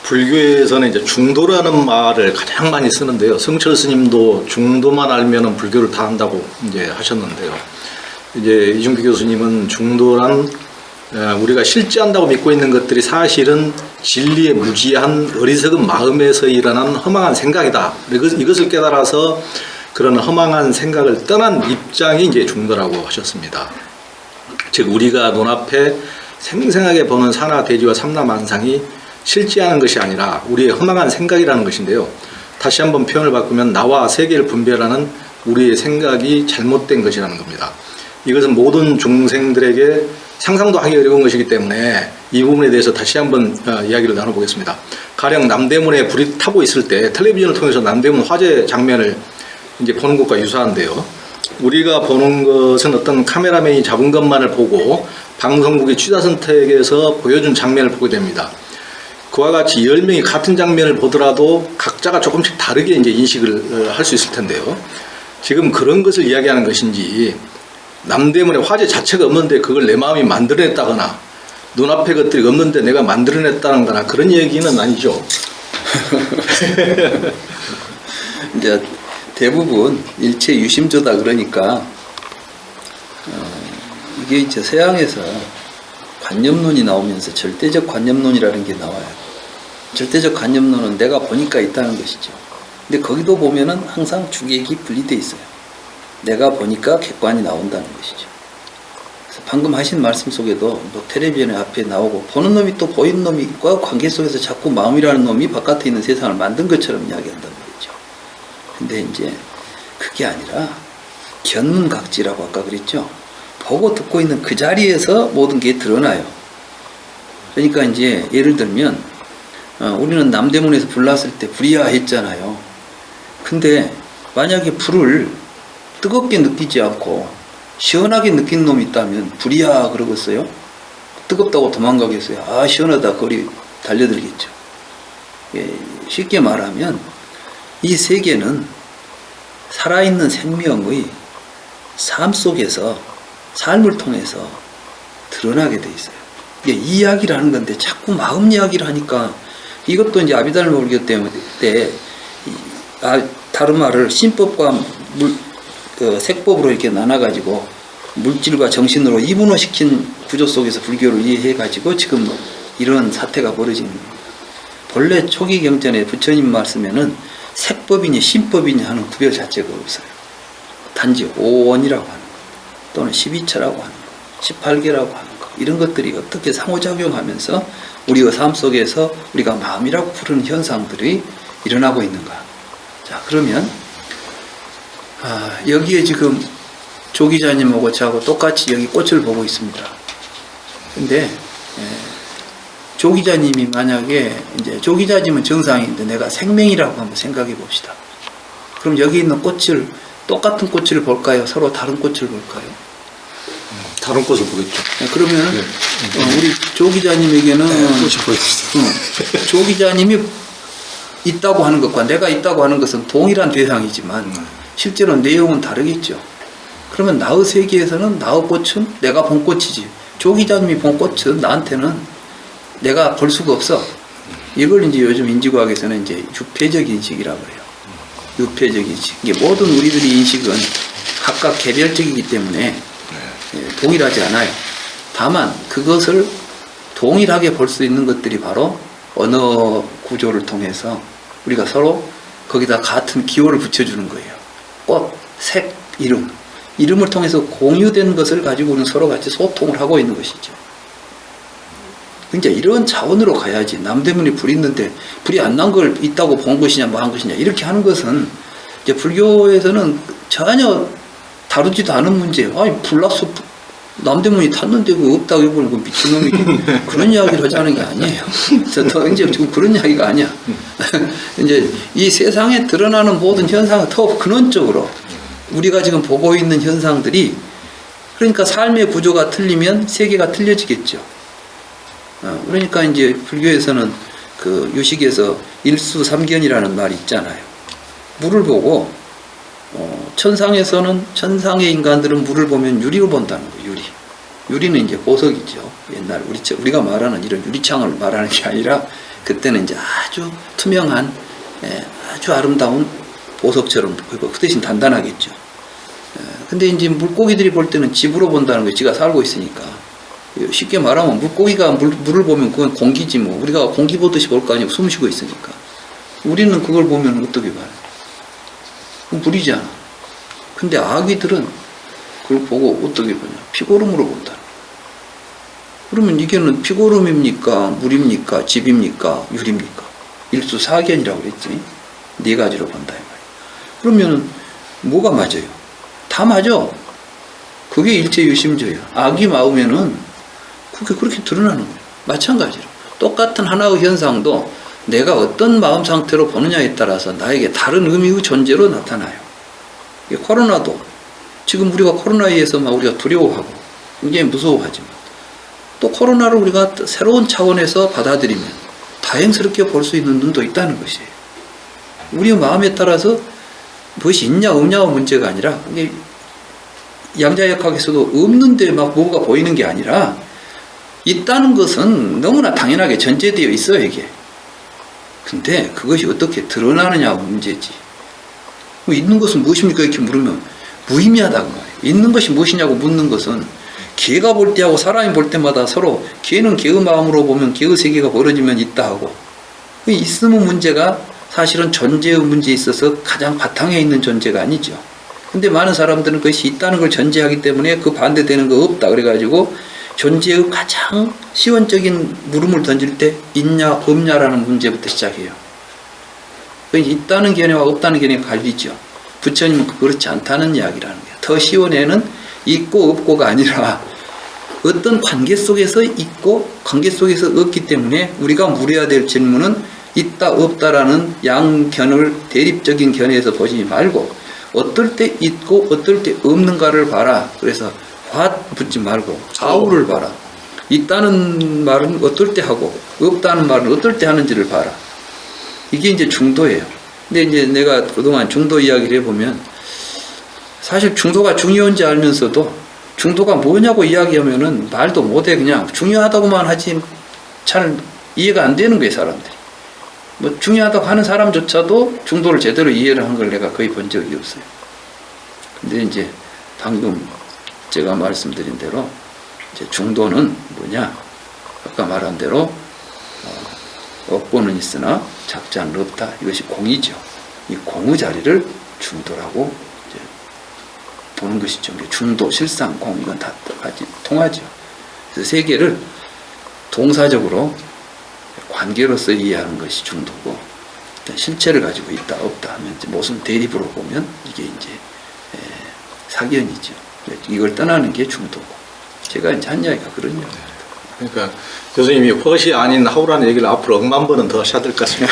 불교에서는 이제 중도라는 말을 가장 많이 쓰는데요. 성철 스님도 중도만 알면은 불교를 다 한다고 이제 하셨는데요. 이제 이중규 교수님은 중도란 우리가 실제한다고 믿고 있는 것들이 사실은 진리의 무지한 어리석은 마음에서 일어난 허망한 생각이다. 이것을 깨달아서 그런 허망한 생각을 떠난 입장이 이제 중도라고 하셨습니다. 즉 우리가 눈앞에 생생하게 보는 산하 대지와 삼라만상이 실제하는 것이 아니라 우리의 허망한 생각이라는 것인데요. 다시 한번 표현을 바꾸면 나와 세계를 분별하는 우리의 생각이 잘못된 것이라는 겁니다. 이것은 모든 중생들에게 상상도 하기 어려운 것이기 때문에 이 부분에 대해서 다시 한번 이야기를 나눠보겠습니다. 가령 남대문에 불이 타고 있을 때 텔레비전을 통해서 남대문 화재 장면을 이제 보는 것과 유사한데요. 우리가 보는 것은 어떤 카메라맨이 잡은 것만을 보고 방송국이 취사선택에서 보여준 장면을 보게 됩니다. 그와 같이 10명이 같은 장면을 보더라도 각자가 조금씩 다르게 이제 인식을 할 수 있을 텐데요. 지금 그런 것을 이야기하는 것인지 남대문에 화재 자체가 없는데 그걸 내 마음이 만들어냈다거나 눈앞에 것들이 없는데 내가 만들어냈다는 거나 그런 얘기는 아니죠. 이제 대부분 일체 유심조다 그러니까 이게 이제 서양에서 관념론이 나오면서 절대적 관념론이라는 게 나와요. 절대적 관념론은 내가 보니까 있다는 것이죠. 근데 거기도 보면은 항상 주객이 분리되어 있어요. 내가 보니까 객관이 나온다는 것이죠. 그래서 방금 하신 말씀 속에도 뭐 텔레비전에 앞에 나오고 보는 놈이 또 보이는 놈과 관계 속에서 자꾸 마음이라는 놈이 바깥에 있는 세상을 만든 것처럼 이야기한단 말이죠. 근데 이제 그게 아니라 견문각지라고 아까 그랬죠. 보고 듣고 있는 그 자리에서 모든 게 드러나요. 그러니까 이제 예를 들면 우리는 남대문에서 불 났을 때 불이야 했잖아요. 근데 만약에 불을 뜨겁게 느끼지 않고 시원하게 느낀 놈이 있다면 불이야 그러겠어요? 뜨겁다고 도망가겠어요? 아 시원하다 거리 달려들겠죠. 쉽게 말하면 이 세계는 살아있는 생명의 삶 속에서 삶을 통해서 드러나게 돼 있어요. 이게 이야기를 하는 건데 자꾸 마음 이야기를 하니까 이것도 이제 아비달라 불교 때문에 다르마를 신법과 색법으로 이렇게 나눠가지고 물질과 정신으로 이분화시킨 구조 속에서 불교를 이해해가지고 지금 이런 사태가 벌어지는 거예요. 본래 초기 경전에 부처님 말씀에는 색법이니 신법이니 하는 구별 자체가 없어요. 단지 오원이라고 하는 것 또는 12처라고 하는 것 18개라고 하는 것 이런 것들이 어떻게 상호작용하면서 우리의 삶 속에서 우리가 마음이라고 부르는 현상들이 일어나고 있는가. 자 그러면 여기에 지금 조 기자님하고 저하고 똑같이 여기 꽃을 보고 있습니다. 근데 조 기자님이 만약에 이제 조 기자님은 정상인데 내가 생명이라고 한번 생각해 봅시다. 그럼 여기 있는 꽃을 똑같은 꽃을 볼까요? 서로 다른 꽃을 볼까요? 다른 꽃을 보겠죠. 그러면 우리 조 기자님에게는 꽃이 보입니다. 조 기자님이 있다고 하는 것과 내가 있다고 하는 것은 동일한 대상이지만 실제로 내용은 다르겠죠. 그러면 나의 세계에서는 나의 꽃은 내가 본 꽃이지 조 기자님이 본 꽃은 나한테는 내가 볼 수가 없어. 이걸 이제 요즘 인지과학에서는 이제 유폐적 인식이라고 해요. 유폐적 인식. 이게 모든 우리들의 인식은 각각 개별적이기 때문에 동일하지 않아요. 다만 그것을 동일하게 볼 수 있는 것들이 바로 언어 구조를 통해서 우리가 서로 거기다 같은 기호를 붙여주는 거예요. 꽃, 색, 이름. 이름을 통해서 공유된 것을 가지고 우리는 서로 같이 소통을 하고 있는 것이죠. 그러니까 이런 차원으로 가야지 남대문에 불이 있는데 불이 안 난 걸 있다고 본 것이냐 뭐 한 것이냐 이렇게 하는 것은 이제 불교에서는 전혀 다루지도 않은 문제예요. 아니 불났어 남대문이 탔는데 그거 없다고 해보는 거 미친놈이 그런 이야기를 하자는 게 아니에요. 더 이제 지금 그런 이야기가 아니야. 이제 이 세상에 드러나는 모든 현상은 더 근원적으로 우리가 지금 보고 있는 현상들이 그러니까 삶의 구조가 틀리면 세계가 틀려지겠죠. 그러니까 이제 불교에서는 그 유식에서 일수삼견이라는 말이 있잖아요. 물을 보고 천상에서는 천상의 인간들은 물을 보면 유리를 본다는 거예요. 유리. 유리는 이제 보석이죠. 옛날 우리가 말하는 이런 유리창을 말하는 게 아니라 그때는 이제 아주 투명한 아주 아름다운 보석처럼 보이고 그 대신 단단하겠죠. 근데 이제 물고기들이 볼 때는 집으로 본다는 거예요. 지가 살고 있으니까. 쉽게 말하면 물고기가 물을 보면 그건 공기지 뭐. 우리가 공기 보듯이 볼 거 아니고 숨 쉬고 있으니까. 우리는 그걸 보면 어떻게 봐요? 그건 물이잖아. 근데 아기들은 그걸 보고 어떻게 보냐? 피고름으로 본다. 그러면 이게는 피고름입니까? 물입니까? 집입니까? 유리입니까? 일수사견이라고 그랬지. 네 가지로 본다 이 말이야. 그러면은 뭐가 맞아요? 다 맞아. 그게 일체유심조예요. 악이 마음에는 그게 그렇게 드러나는 거예요. 마찬가지로 똑같은 하나의 현상도 내가 어떤 마음 상태로 보느냐에 따라서 나에게 다른 의미의 존재로 나타나요. 코로나도 지금 우리가 코로나에 의해서 막 우리가 두려워하고 굉장히 무서워하지만 또 코로나를 우리가 새로운 차원에서 받아들이면 다행스럽게 볼 수 있는 눈도 있다는 것이에요. 우리의 마음에 따라서 무엇이 있냐 없냐의 문제가 아니라 이게 양자역학에서도 없는데 막 뭐가 보이는 게 아니라 있다는 것은 너무나 당연하게 전제되어 있어요, 이게. 근데 그것이 어떻게 드러나느냐가 문제지. 있는 것은 무엇입니까? 이렇게 물으면 무의미하다고 말이에요. 있는 것이 무엇이냐고 묻는 것은 개가 볼 때하고 사람이 볼 때마다 서로 개는 개의 마음으로 보면 개의 세계가 벌어지면 있다 하고 있음의 문제가 사실은 존재의 문제에 있어서 가장 바탕에 있는 존재가 아니죠. 근데 많은 사람들은 그것이 있다는 걸 전제하기 때문에 그 반대되는 거 없다 그래가지고 존재의 가장 시원적인 물음을 던질 때 있냐 없냐라는 문제부터 시작해요. 있다는 개념과 없다는 개념이 갈리죠. 부처님은 그렇지 않다는 이야기라는 거예요. 더 시원해는 있고 없고가 아니라 어떤 관계 속에서 있고 관계 속에서 없기 때문에 우리가 물어야 될 질문은 있다 없다라는 양견을 대립적인 견해에서 보지 말고 어떨 때 있고 어떨 때 없는가를 봐라. 그래서 what 붙지 말고 how를 봐라. 있다는 말은 어떨 때 하고 없다는 말은 어떨 때 하는지를 봐라. 이게 이제 중도예요. 근데 이제 내가 그동안 중도 이야기를 해보면 사실 중도가 중요한지 알면서도 중도가 뭐냐고 이야기하면은 말도 못해. 그냥 중요하다고만 하지 잘 이해가 안 되는 거예요, 사람들이. 뭐 중요하다고 하는 사람조차도 중도를 제대로 이해를 한 걸 내가 거의 본 적이 없어요. 근데 이제 방금 제가 말씀드린 대로 이제 중도는 뭐냐? 아까 말한 대로 없고는 있으나 작자는 없다. 이것이 공이죠. 이 공의 자리를 중도라고 이제 보는 것이죠. 중도, 실상, 공 이건 다 같이 통하죠. 그래서 세계를 동사적으로 관계로서 이해하는 것이 중도고 실체를 가지고 있다 없다 하면 이제 무슨 대립으로 보면 이게 이제 사견이죠. 이걸 떠나는 게 중도고 제가 이제 한 이야기가 그런 이야기입니다. 그러니까 교수님이 헛이 아닌 하우라는 얘기를 앞으로 억만 번은 더 하셔야 될 것 같습니다.